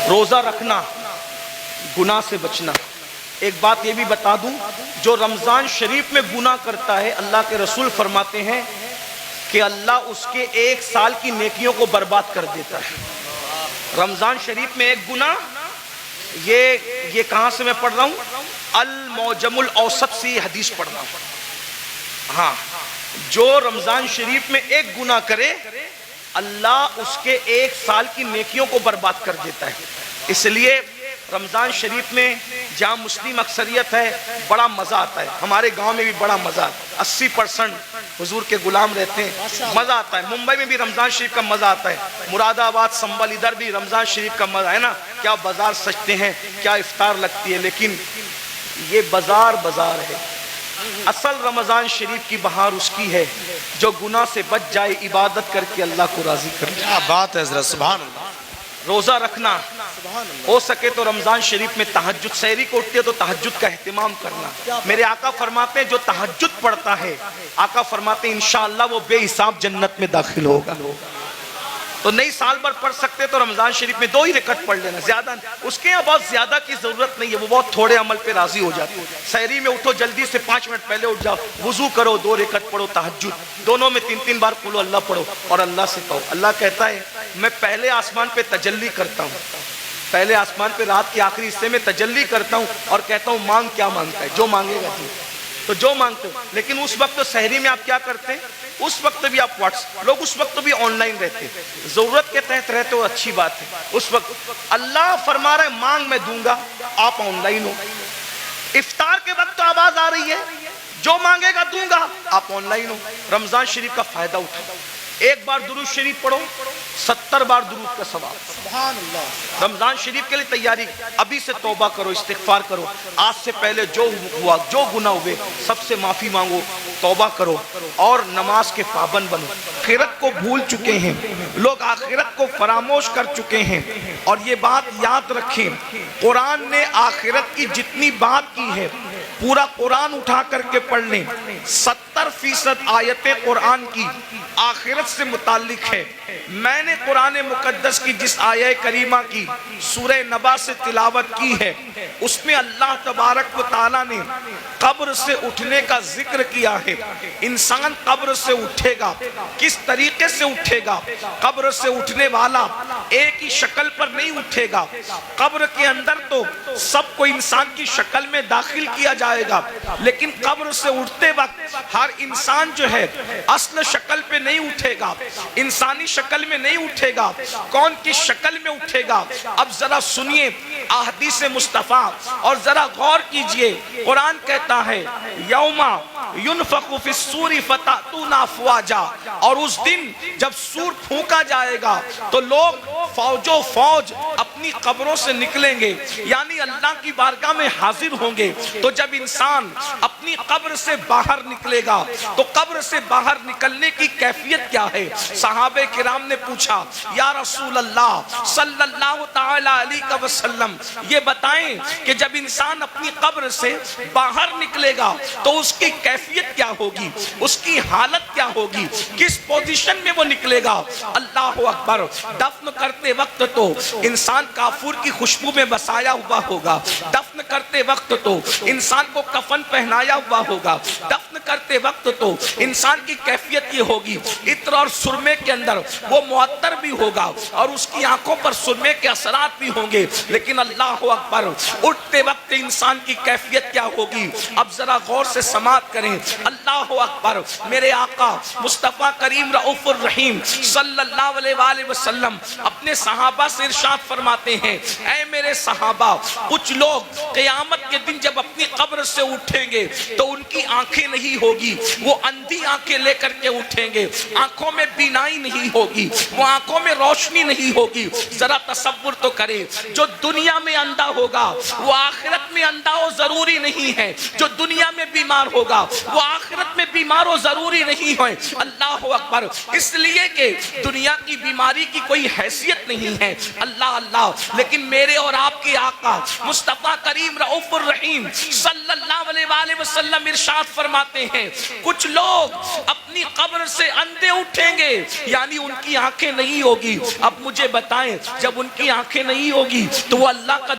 روزہ رکھنا، گناہ سے بچنا۔ ایک بات یہ بھی بتا دوں، جو رمضان شریف میں گناہ کرتا ہے، اللہ کے رسول فرماتے ہیں کہ اللہ اس کے 1 سال کی نیکیوں کو برباد کر دیتا ہے۔ رمضان شریف میں ایک گناہ، یہ کہاں سے میں پڑھ رہا ہوں؟ المعجم الاوسط سے حدیث پڑھ رہا ہوں۔ ہاں، جو رمضان شریف میں ایک گناہ کرے، اللہ اس کے 1 سال کی نیکیوں کو برباد کر دیتا ہے۔ اس لیے رمضان شریف میں جہاں مسلم اکثریت ہے بڑا مزہ آتا ہے۔ ہمارے گاؤں میں بھی بڑا مزہ آتا ہے، 80% حضور کے غلام رہتے ہیں، مزہ آتا ہے۔ ممبئی میں بھی رمضان شریف کا مزہ آتا ہے، مراد آباد، سنبل، ادھر بھی رمضان شریف کا مزہ ہے نا۔ کیا بازار سجتے ہیں، کیا افطار لگتی ہے، لیکن یہ بازار ہے۔ اصل رمضان شریف کی بہار اس کی ہے جو گناہ سے بچ جائے، عبادت کر کے اللہ کو راضی کر لے۔ کیا بات ہے حضرت، سبحان اللہ۔ روزہ رکھنا، ہو سکے تو رمضان شریف میں تہجد، سحری کو اٹھتے تو تہجد کا اہتمام کرنا۔ میرے آقا فرماتے ہیں جو تہجد پڑھتا ہے، آقا فرماتے ہیں انشاءاللہ وہ بے حساب جنت میں داخل ہوگا۔ تو نہیں سال بھر پڑھ سکتے تو رمضان شریف میں 2 ہی رکعت پڑھ لینا، زیادہ اس کے بہت زیادہ کی ضرورت نہیں ہے، وہ بہت تھوڑے عمل پہ راضی ہو جاتے ہیں۔ سحری میں اٹھو، جلدی سے 5 منٹ پہلے اٹھ جاؤ، وضو کرو، 2 رکعت پڑھو تہجد، دونوں میں 3 بار قل اللہ پڑھو اور اللہ سے کہو۔ اللہ کہتا ہے میں پہلے آسمان پہ تجلی کرتا ہوں، پہلے آسمان پہ رات کے آخری حصے میں تجلی کرتا ہوں اور کہتا ہوں مانگ کیا مانگتا ہے، جو مانگے گا تو جو مانگتے ہو۔ لیکن اس وقت سحری میں آپ کیا کرتے ہیں؟ اس وقت بھی آپ لوگ اس وقت بھی آن لائن رہتے ہیں، ضرورت کے تحت رہتے ہو، اچھی بات ہے۔ اس وقت اللہ فرما رہا ہے مانگ میں دوں گا، آپ آن لائن ہو۔ افطار کے وقت تو آواز آ رہی ہے جو مانگے گا دوں گا، آپ آن لائن ہو۔ رمضان شریف کا فائدہ اٹھاؤ، 1 بار درود شریف پڑھو، 70 بار درود کا ثواب۔ سبحان اللہ۔ رمضان شریف کے لیے تیاری ابھی سے توبہ کرو، استغفار کرو، آج سے پہلے جو ہوا، جو گناہ ہوئے سب سے معافی مانگو، توبہ کرو اور نماز کے پابند بنو۔ آخرت کو بھول چکے ہیں لوگ، آخرت کو فراموش کر چکے ہیں، اور یہ بات یاد رکھیں، قرآن نے آخرت کی جتنی بات کی ہے پورا قرآن اٹھا کر کے پڑھ لیں، 70% آیتیں قرآن کی آخرت سے متعلق ہے۔ میں نے قرآن مقدس کی جس آیہ کریمہ کی سورہ نبا سے تلاوت کی ہے، اس میں اللہ تبارک و تعالیٰ نے قبر سے اٹھنے کا ذکر کیا ہے۔ انسان قبر سے اٹھے گا، کس طریقے سے اٹھے گا؟ قبر سے اٹھنے والا ایک ہی شکل پر نہیں اٹھے گا، قبر کے اندر تو سب کو انسان کی شکل میں داخل کیا جائے گا، لیکن قبر سے اٹھتے وقت ہر انسان جو ہے اصل شکل پہ نہیں اٹھے گا، انسانی شکل میں نہیں اٹھے گا۔ کون کی شکل میں اٹھے گا؟ اب ذرا سنیے احادیث مصطفیٰ اور ذرا غور کیجئے۔ قرآن کہتا ہے یوم ينفخ فی الصور فتأتون افواجا، اور اس دن جب سور پھونکا جائے گا تو لوگ فوجوں فوج اپنی قبروں سے نکلیں گے، یعنی اللہ کی بارگاہ میں حاضر ہوں گے۔ تو جب انسان اپنی قبر سے باہر نکلے گا تو قبر سے باہر نکلنے کی کیفیت کیا ہے؟ صحابہ کرام نے پوچھا یا رسول اللہ صلی اللہ تعالی علیہ وسلم، یہ بتائیں کہ جب انسان اپنی قبر سے باہر نکلے گا تو اس کی کیفیت کیا ہوگی، اس کی حالت کیا ہوگی، کس پوزیشن میں وہ نکلے گا؟ اللہ اکبر۔ دفن کرتے وقت تو انسان کافور کی خوشبو میں بسایا ہوا ہوگا، دفن کرتے وقت تو انسان کو کفن پہنایا ہوا ہوگا، دفن کرتے وقت تو انسان کی کیفیت یہ ہوگی عطر اور سرمے کے اندر وہ معطر بھی ہوگا اور اس کی آنکھوں پر سرمے کے اثرات بھی ہوں گے، لیکن اللہ اکبر اٹھتے وقت انسان کی کیفیت کیا ہوگی؟ اب ذرا غور سے سماعت کریں۔ اللہ اکبر۔ میرے آقا مصطفیٰ کریم رؤوف الرحیم صلی اللہ علیہ وآلہ وسلم اپنے صحابہ سے ارشاد فرماتے ہیں، اے میرے صحابہ، کچھ لوگ قیامت کے دن جب اپنی قبر سے اٹھیں گے تو ان کی آنکھیں نہیں ہوگی، وہ اندھی آنکھیں لے کر کے اٹھیں گے، آنکھوں میں بینائی نہیں ہوگی، وہ آنکھوں میں روشنی نہیں ہوگی۔ ذرا تصور تو کریں، جو دنیا میں اندھا ہوگا وہ آخرت میں اندھا ہو ضروری نہیں ہے، جو دنیا میں بیمار ہوگا وہ آخرت میں بیمار ہو ضروری نہیں ہے۔ اللہ اکبر۔ اس لیے کہ دنیا کی بیماری کی کوئی حیثیت کیفیت نہیں ہے اللہ اللہ، لیکن میرے اور آپ کے آقا مصطفیٰ کریم رؤوف الرحیم صلی اللہ علیہ وآلہ وسلم ارشاد فرماتے ہیں کچھ لوگ اپنی قبر سے اندھے اٹھیں گے، یعنی ان کی آنکھیں نہیں ہوگی۔ اب مجھے بتائیں جب ان کی آنکھیں نہیں ہوگی تو وہ اللہ کا